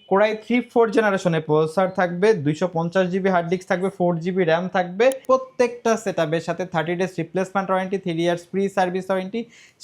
Core i 3 জেনারেশনের processor থাকবে, 250 GB hard disk থাকবে, 4 জিবি র্যাম থাকবে। প্রত্যেকটা সেটআপের সাথে 30 days replacement warranty, 3 years free service warranty,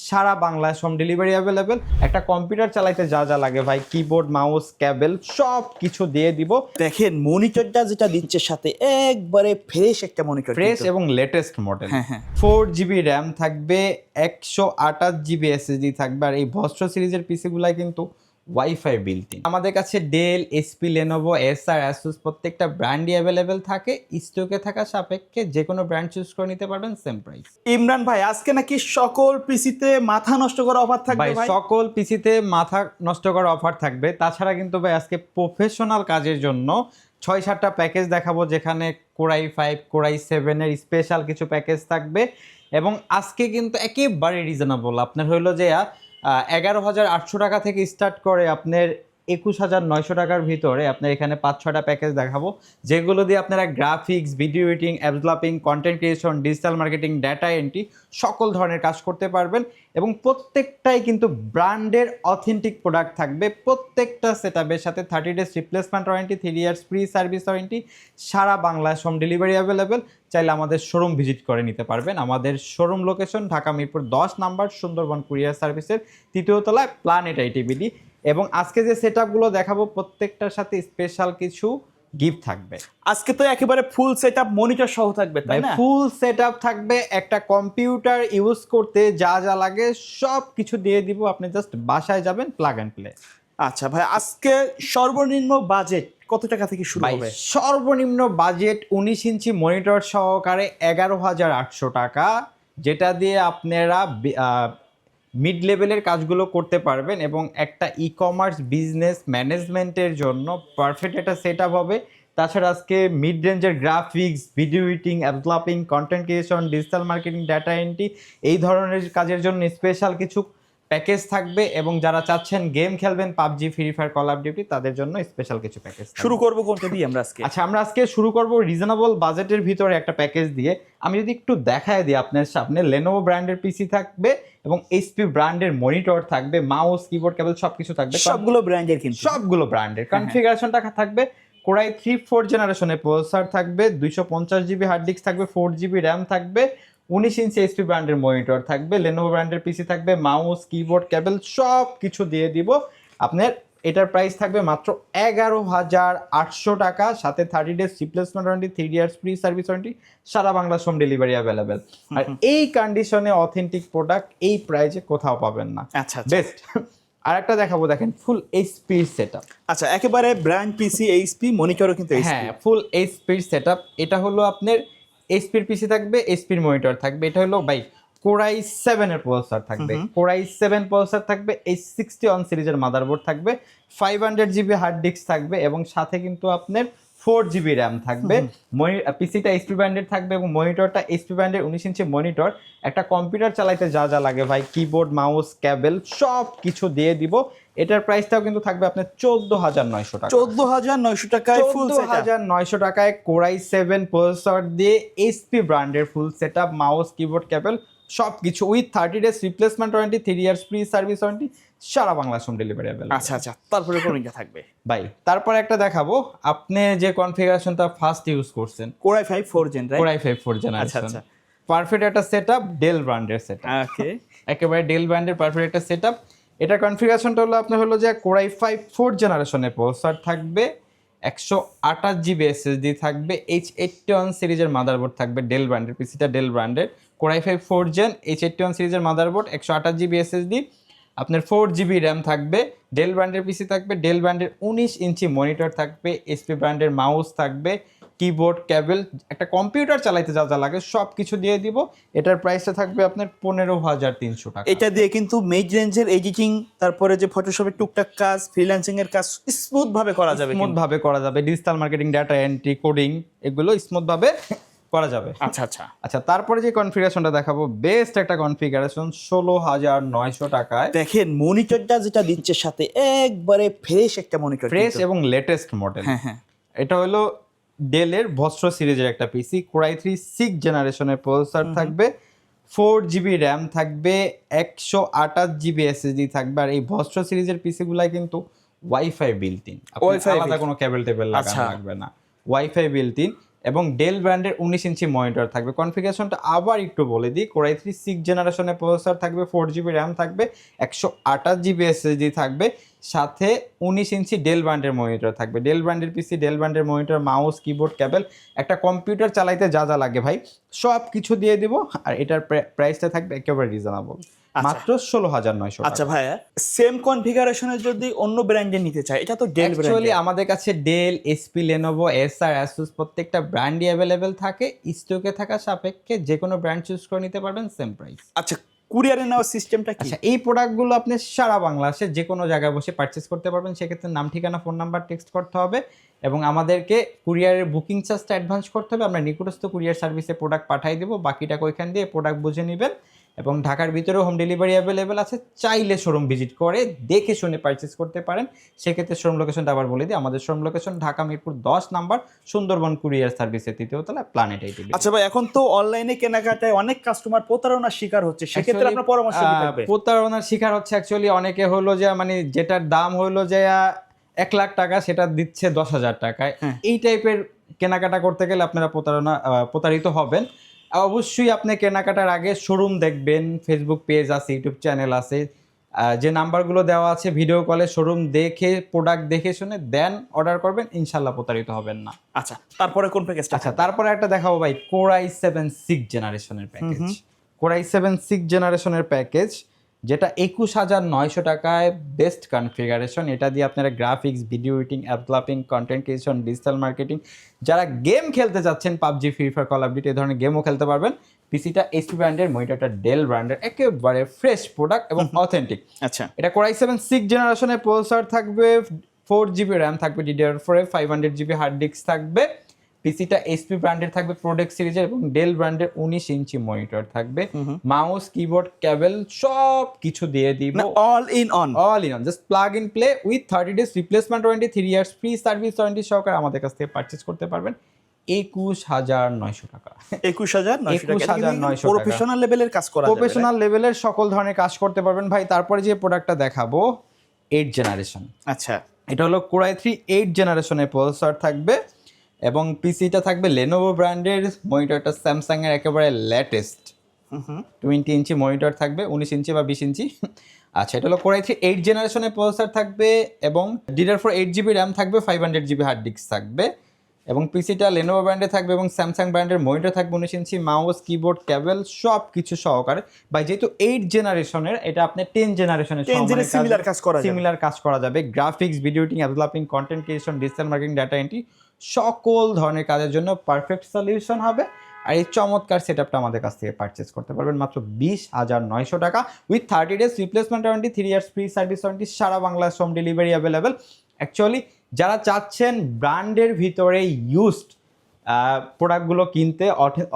সারা বাংলাদেশ হোম ডেলিভারি অ্যাভেলেবেল। একটা কম্পিউটার চালাইতে যা যা লাগে ভাই, কিবোর্ড, মাউস, কেবল সব কিছু দিয়ে দিব। দেখেন মনিটরটা যেটা দিচ্ছে সাথে একবারে ফ্রেশ একটা মনিটর, ফ্রেশ এবং লেটেস্ট মডেল। হ্যাঁ হ্যাঁ 4 জিবি র্যাম থাকবে, 128 জিবি এসএসডি থাকবে। আর এই ভস্ট্র সিরিজের পিসিগুলাই কিন্তু ওয়াইফাই বিল্ট ইন। আমাদের কাছে Dell, HP, Lenovo, Acer, Asus প্রত্যেকটা ব্র্যান্ডই অ্যাভেলেবেল থাকে। স্টকে থাকা সাপেক্ষে যে কোনো ব্র্যান্ড চুজ করে নিতে পারবেন, সেম প্রাইস। ইমরান ভাই আজকে নাকি সকল পিসিতে মাথা নষ্ট করা অফার থাকবে ভাই ভাই? সকল পিসিতে মাথা নষ্ট করার অফার থাকবে। তাছাড়া কিন্তু ভাই আজকে প্রফেশনাল কাজের জন্য 6-7টা প্যাকেজ দেখাবো, যেখানে কোরাই 5, কোরাই 7-এর স্পেশাল কিছু প্যাকেজ থাকবে। এবং আজকে কিন্তু একেবারে রিজনেবল, আপনার হইলো যে 11,800 টাকা থেকে স্টার্ট করে আপনার 21,900 টাকার ভিতরে আপনার এখানে 5-6টা প্যাকেজ দেখাবো, যেগুলো দিয়ে আপনারা graphics, video editing, developing, content creation, digital marketing, data entry সকল ধরনের কাজ করতে পারবেন। এবং প্রত্যেকটাই কিন্তু ব্র্যান্ডের অথেন্টিক প্রোডাক্ট থাকবে। প্রত্যেকটা সেটআপের সাথে 30 days replacement warranty, 3 years free service warranty, সারা বাংলাদেশ হোম ডেলিভারি অ্যাভেলেবেল। চাইলে আমাদের শোরুম ভিজিট করে নিতে পারবেন। আমাদের showroom location Dhaka Mirpur 10 number, Sundarban courier সার্ভিসের 3য় তলায়, প্ল্যানেট আইটিবিডি। এবং আজকে যে সেটআপগুলো দেখাবো প্রত্যেকটার সাথে স্পেশাল কিছু গিফট থাকবে। আজকে তো একেবারে ফুল সেটআপ মনিটর সহ থাকবে, তাই না? ফুল সেটআপ থাকবে। একটা কম্পিউটার ইউজ করতে যা যা লাগে সব কিছু দিয়ে দিব, আপনি জাস্ট বাসায় যাবেন, প্লাগ অ্যান্ড প্লে। আচ্ছা ভাই, আজকে সর্বনিম্ন বাজেট কত টাকা থেকে শুরু হবে? সর্বনিম্ন বাজেট 19 ইঞ্চি মনিটর সহকারে 11,800 টাকা, যেটা দিয়ে আপনারা মিড লেভেলের কাজগুলো করতে পারবেন। এবং একটা ই কমার্স বিজনেস ম্যানেজমেন্টের জন্য পারফেক্ট একটা সেটআপ হবে। তাছাড়া আজকে মিড রেঞ্জের graphics, video editing, developing, content creation, digital marketing, data entry এই ধরনের কাজের জন্য স্পেশাল কিছু প্যাকেজ থাকবে। এবং যারা চাচ্ছেন গেম খেলবেন, PUBG, free fire, call of duty, তাদের জন্য স্পেশাল কিছু প্যাকেজ। শুরু করব কোনটা দিয়ে আমরা আজকে? আচ্ছা, আমরা আজকে শুরু করব রিজনেবল বাজেটের ভিতরে একটা প্যাকেজ দিয়ে। আমি যদি একটু দেখায় দিই আপনার সামনে, লেনোভো ব্র্যান্ডের পিসি থাকবে এবং এইচপি ব্র্যান্ডের মনিটর থাকবে, মাউস, কিবোর্ড, কেবল সবকিছু থাকবে। সবগুলো ব্র্যান্ডের, কিন্তু সবগুলো ব্র্যান্ডের। কনফিগারেশনটা থাকবে কোরাই 3 জেনারেশনের প্রসেসর থাকবে, 250 জিবি হার্ড ডিস্ক থাকবে, 4 জিবি র্যাম থাকবে, 19 ইঞ্চি এইচপি ব্র্যান্ডের মনিটর থাকবে, লেনোভো ব্র্যান্ডের পিসি থাকবে, মাউস, কিবোর্ড, কেবল সব কিছু দিয়ে দিব আপনার। এটার প্রাইস থাকবে মাত্র 11,800 টাকা, সাথে 30 days replacement warranty, 3 years free service warranty, সারা বাংলাদেশ হোম ডেলিভারি অ্যাভেলেবেল। আর এই কন্ডিশনে অথেন্টিক প্রোডাক্ট এই প্রাইসে কোথাও পাবেন না। আচ্ছা বেস্ট। আর একটা দেখাবো, দেখেন ফুল এইচপি সেটআপ। আচ্ছা, একেবারে ব্র্যান্ড পিসি, এইচপি মনিটরও কিন্তু হ্যাঁ, ফুল এইচপি সেটআপ। এটা হলো আপনার এইচপির পিসি থাকবে, এইচপির মনিটর থাকবে। এটা হলো ভাই কোরাই 7-এর প্রসেসর থাকবে, কোরাই 7 প্রসেসর থাকবে, H61 সিরিজের মাদারবোর্ড থাকবে, 500 জিবি হার্ড ডিস্ক থাকবে এবং সাথে কিন্তু আপনার 4 জিবি র্যাম থাকবে। পিসিটা এইচপি ব্র্যান্ডের থাকবে এবং মনিটরটা এইচপি ব্র্যান্ডের 19 ইঞ্চি মনিটর। একটা কম্পিউটার চালাইতে যা যা লাগে ভাই, কিবোর্ড, মাউস, কেবল সব কিছু দিয়ে দিব। এটার প্রাইসটাও কিন্তু থাকবে আপনার 14,900 টাকা। 14,900 টাকায় ফুল সেটআপ। 14,900 টাকায় কোরাই 7 প্রসেসর দিয়ে এইচপি ব্র্যান্ডের full setup, mouse, keyboard, cable সব কিছু with 30 days replacement warranty, 3 years free service warranty, সারা বাংলাদেশ হোম ডেলিভারি অ্যাভেলেবল। আচ্ছা আচ্ছা, তারপরে কোনটা থাকবে ভাই? তারপর একটা দেখাবো, আপনি যে কনফিগারেশনটা ফার্স্ট ইউজ করছেন, কোরাই 5 4 জেন, রাইট? কোরাই 5 4 আচ্ছা জেনারেশন, আচ্ছা, পারফেক্ট একটা সেটআপ, ডেল ব্র্যান্ডের সেটআপ। ওকে, একেবারে ডেল ব্র্যান্ডের পারফেক্ট একটা সেটআপ। এটা কনফিগারেশনটা হলো আপনার হলো যে কোরাই 5 4 জেনারেশনের প্রসেসর থাকবে, 128 জিবি এসএসডি থাকবে, H81 সিরিজের মাদারবোর্ড থাকবে, ডেল ব্র্যান্ডের পিসিটা ডেল ব্র্যান্ডের, কোরাই 5 4 জেন, H81 সিরিজের মাদারবোর্ড, 128 জিবি এসএসডি, আপনার 4 জিবি র্যাম থাকবে, ডেল ব্র্যান্ডের পিসি থাকবে, ডেল ব্র্যান্ডের 19 ইঞ্চি মনিটর থাকবে, এইচপি ব্র্যান্ডের মাউস থাকবে, কিবোর্ড, কেবল, একটা কম্পিউটার চালাইতে যা যা লাগে সব কিছু দিয়ে দিব। এটার প্রাইসটা থাকবে আপনার 15,300 টাকা। এটা দিয়ে কিন্তু মিড রেঞ্জের এডিটিং, তারপরে যে ফটোশপের টুকটাক কাজ, ফ্রিল্যান্সিং এর কাজ স্মুথ ভাবে করা যাবে, স্মুথ ভাবে করা যাবে। Digital marketing, data entry, coding এগুলো স্মুথ ভাবে করা যাবে। আচ্ছা আচ্ছা আচ্ছা, তারপরে যে কনফিগারেশনটা দেখাবো, বেস্ট একটা কনফিগারেশন 16,900 টাকায়। দেখেন মনিটরটা যেটা দিচ্ছে সাথে একবারে ফ্রেশ একটা মনিটর, ফ্রেশ এবং লেটেস্ট মডেল। হ্যাঁ হ্যাঁ, এটা হলো ডেলের ভস্ট্র সিরিজের একটা পিসি, কোরাই 6 জেনারেশনের প্রসেসর থাকবে, 4 জিবি র্যাম থাকবে, 128 জিবি এসএসডি থাকবে। আর এই ভস্ট্র সিরিজের পিসিগুলাই কিন্তু ওয়াইফাই বিল্ট ইন, Wi-Fi আলাদা কোনো কেবল টেবিল লাগানো লাগবে না, ওয়াইফাই বিল্ট ইন। এবং ডেল ব্র্যান্ডের 19 ইঞ্চি মনিটর থাকবে। কনফিগারেশনটা আবার একটু বলে দিই, কোরাই 3 6 জেনারেশনের প্রসেসর থাকবে, 4GB র্যাম থাকবে, 128GB এসএসডি থাকবে, সাথে 19 ইঞ্চি ডেল ব্র্যান্ডের মনিটর থাকবে। ডেল ব্র্যান্ডের পিসি, ডেল ব্র্যান্ডের মনিটর, মাউস, কিবোর্ড, কেবল, একটা কম্পিউটার চালাইতে যা যা লাগে ভাই সব কিছু দিয়ে দিব। আর এটার প্রাইসটা থাকবে একেবারে রিজনেবল, মাত্র 16,900 টাকা। আচ্ছা ভাইয়া, সেম কনফিগারেশনের যদি অন্য ব্র্যান্ডের নিতে চাই, এটা তো ডেল ব্র্যান্ড। অ্যাকচুয়ালি আমাদের কাছে Dell, HP, Lenovo, Acer, Asus প্রত্যেকটা ব্র্যান্ডই অ্যাভেলেবেল থাকে। স্টকে থাকা সাপেক্ষে যে কোনো ব্র্যান্ড চুজ করে নিতে পারবেন, সেম প্রাইস। আচ্ছা, কুরিয়ারে নেওয়ার সিস্টেমটা কি? আচ্ছা, এই প্রোডাক্টগুলো আপনি সারা বাংলাদেশে যে কোনো জায়গায় বসে পারচেস করতে পারবেন। সেক্ষেত্রে নাম, ঠিকানা, ফোন নাম্বার টেক্সট করতে হবে এবং আমাদেরকে কুরিয়ারের বুকিং চার্জটা অ্যাডভান্স করতে হবে। আমরা নিকটস্থ কুরিয়ার সার্ভিসে প্রোডাক্ট পাঠিয়ে দেবো, বাকিটা ওইখান দিয়ে প্রোডাক্ট বুঝে নেবেন। এবং ঢাকার ভিতরেও হোম ডেলিভারি অ্যাভেলেবেল আছে। চাইলে শোরুম ভিজিট করে দেখে শুনে পারচেস করতে পারেন। সেক্ষেত্রে শোরুম লোকেশনটা আবার বলে দিই, আমাদের showroom location Dhaka Mirpur 10 number, Sundarban courier সার্ভিসের 3য় তলা, প্ল্যানেট এইটি। আচ্ছা ভাই, এখন তো অনলাইনে কেনাকাটায় অনেক কাস্টমার প্রতারণার শিকার হচ্ছে, সেক্ষেত্রে আপনার পরামর্শ কি থাকবে? প্রতারণার শিকার হচ্ছে অ্যাকচুয়ালি অনেকে হলো যে মানে যেটার দাম হলো যে 1 লাখ টাকা সেটা দিচ্ছে 10,000 টাকায়। এই টাইপের কেনাকাটা করতে গেলে আপনারা প্রতারিত হবেন। অবশ্যই আপনি কেনাকাটার আগে শোরুম দেখবেন, ফেসবুক পেজ আছে, ইউটিউব চ্যানেল আছে, যে নাম্বারগুলো দেওয়া আছে ভিডিও কলে শোরুম দেখে প্রোডাক্ট দেখে শুনে দেন অর্ডার করবেন, ইনশাল্লাহ প্রতারিত হবেন না। আচ্ছা, তারপরে কোন প্যাকেজটা? আচ্ছা, তারপরে একটা দেখাবো ভাই, কোরাই 7 6 জেনারেশনের প্যাকেজ। কোরাই 7 6 জেনারেশনের প্যাকেজ, যেটা 21,900 টাকায় বেস্ট কনফিগারেশন। এটা দিয়ে আপনারা graphics, video editing, app developing, content creation, digital marketing, যারা গেম খেলতে যাচ্ছেন, PUBG, free fire, call of duty, এই ধরনের গেমও খেলতে পারবেন। পিসিটা এসপি ব্র্যান্ডের, মনিটরটা ডেল ব্র্যান্ডের, একেবারে ফ্রেশ প্রোডাক্ট এবং অথেন্টিক। আচ্ছা, এটা কোরাই 7 6 জেনারেশনের প্রসেসর থাকবে, 4GB র্যাম থাকবে, DDR4 500GB হার্ড ডিস্ক থাকবে। পিসিটা এসপি ব্র্যান্ডের থাকবে, প্রোডেক্ট সিরিজের, এবং ডেল ব্র্যান্ডের 19 ইঞ্চি মনিটর থাকবে। মাউস, কিবোর্ড, কেবল সব কিছু দিয়ে দিব, all in on. Just plug in play with 30 days replacement warranty, 3 years free service warranty সহকারে আমাদের কাছ থেকে পারচেস করতে পারবেন 21,900 টাকা। 21,900 প্রফেশনাল লেভেলের কাজ করা যাবে, প্রফেশনাল লেভেলের সকল ধরনের কাজ করতে পারবেন ভাই। তারপরে যে প্রোডাক্টটা দেখাবো 8 জেনারেশন। আচ্ছা, এটা হলো কোরাই 3 8 জেনারেশনের প্রসেসর থাকবে এবং পিসিটা থাকবে লেনোভো ব্র্যান্ডের, মনিটরটা স্যামসাং এর একেবারে লেটেস্ট 20 ইঞ্চি মনিটর থাকবে, 19 ইঞ্চি বা 20 ইঞ্চি। আচ্ছা, এটা হলো কোরাই 3 8 জেনারেশনের প্রসেসর থাকবে এবং DDR4 8GB র্যাম থাকবে, 500GB হার্ড ডিস্ক থাকবে এবং পিসিটা লেনোভো ব্র্যান্ডে থাকবে এবং স্যামসাং ব্র্যান্ডের মনিটর থাকবে, 19 ইঞ্চি, মাউস, কিবোর্ড, কেবল সব কিছু সহকারে। ভাই যেহেতু 8 জেনারেশনের, এটা আপনি 10 জেনারেশনের সিমিলার কাজ করা যাবে। Graphics, video editing, app developing, content creation, digital marketing, data entry সকল ধরনের কাজের জন্য পারফেক্ট সলিউশন হবে। আর এই চমৎকার সেটআপটা আমাদের কাছ থেকে পারচেস করতে পারবেন মাত্র 20,900 টাকা with 30 days replacement warranty, 3 years free service warranty, সারা Bangladesh home delivery available. Actually যারা চাচ্ছেন ব্র্যান্ডের ভিতরে ইউজড প্রোডাক্টগুলো কিনতে,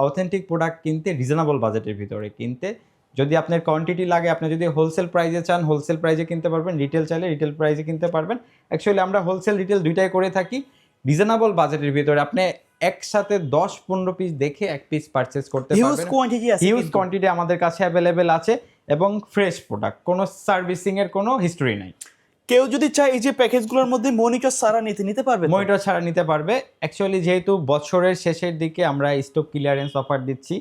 অথেন্টিক প্রোডাক্ট কিনতে, রিজনেবল বাজেটের ভিতরে কিনতে, যদি আপনার কোয়ান্টিটি লাগে, আপনি যদি হোলসেল প্রাইসে চান হোলসেল প্রাইসে কিনতে পারবেন, রিটেল চাইলে রিটেল প্রাইসে কিনতে পারবেন। অ্যাকচুয়ালি আমরা হোলসেল রিটেল দুইটাই করে থাকি। রিজনেবল বাজেটের ভিতরে আপনি একসাথে 10-15 পিস দেখে এক পিস পারচেস করতে পারবেন। হিউজ কোয়ান্টিটি আমাদের কাছে অ্যাভেলেবেল আছে এবং ফ্রেশ প্রোডাক্ট, কোনো সার্ভিসিং এর কোনো হিস্টরি নাই। কেউ যদি চায় এই যে প্যাকেজগুলোর মধ্যে মনিটর ছাড়া নিতে পারবে, মনিটর ছাড়া নিতে পারবে। অ্যাকচুয়ালি যেহেতু বছরের শেষের দিকে আমরা স্টক ক্লিয়ারেন্স অফার দিচ্ছি,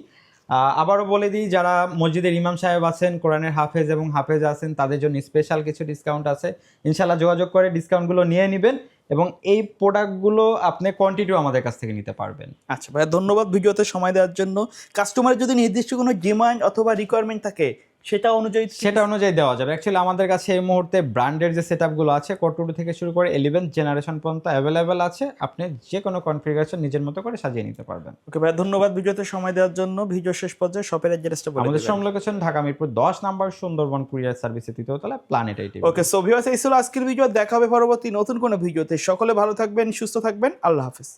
আবারও বলে দিই, যারা মসজিদের ইমাম সাহেব আছেন, কোরআনের হাফেজ এবং হাফেজ আছেন, তাদের জন্য স্পেশাল কিছু ডিসকাউন্ট আছে। ইনশাল্লাহ যোগাযোগ করে ডিসকাউন্টগুলো নিয়ে নেবেন এবং এই প্রোডাক্টগুলো আপনি কোয়ান্টিটিও আমাদের কাছ থেকে নিতে পারবেন। আচ্ছা ভাইয়া, ধন্যবাদ ভিডিওতে সময় দেওয়ার জন্য। কাস্টমারের যদি নির্দিষ্ট কোনো ডিমান্ড অথবা রিকোয়ারমেন্ট থাকে সেটা অনুযায়ী দেওয়া যাবে। অ্যাকচুয়ালি আমাদের কাছে এই মুহূর্তে ব্র্যান্ডের যে সেটআপগুলো আছে, কোর2 থেকে শুরু করে 11th জেনারেশন পর্যন্ত অ্যাভেলেবেল আছে। আপনি যে কোনো কনফিগারেশন নিজের মতো করে সাজিয়ে নিতে পারবেন। ওকে ভাই, ধন্যবাদ ভিডিওতে সময় দেওয়ার জন্য। ভিডিও শেষ পর্যায়ে শপের অ্যাড্রেসটা বলে দিবেন। আমাদের shop location Dhaka Mirpur 10 number, Sundarban courier সার্ভিসের 3য় তলা, প্ল্যানেট এইটি। ওকে, সো ভিউয়ার্স, এই ছিল আজকের ভিডিও। দেখা হবে পরবর্তী নতুন কোনো ভিডিওতে। সকলে ভালো থাকবেন, সুস্থ থাকবেন। আল্লাহ হাফেজ।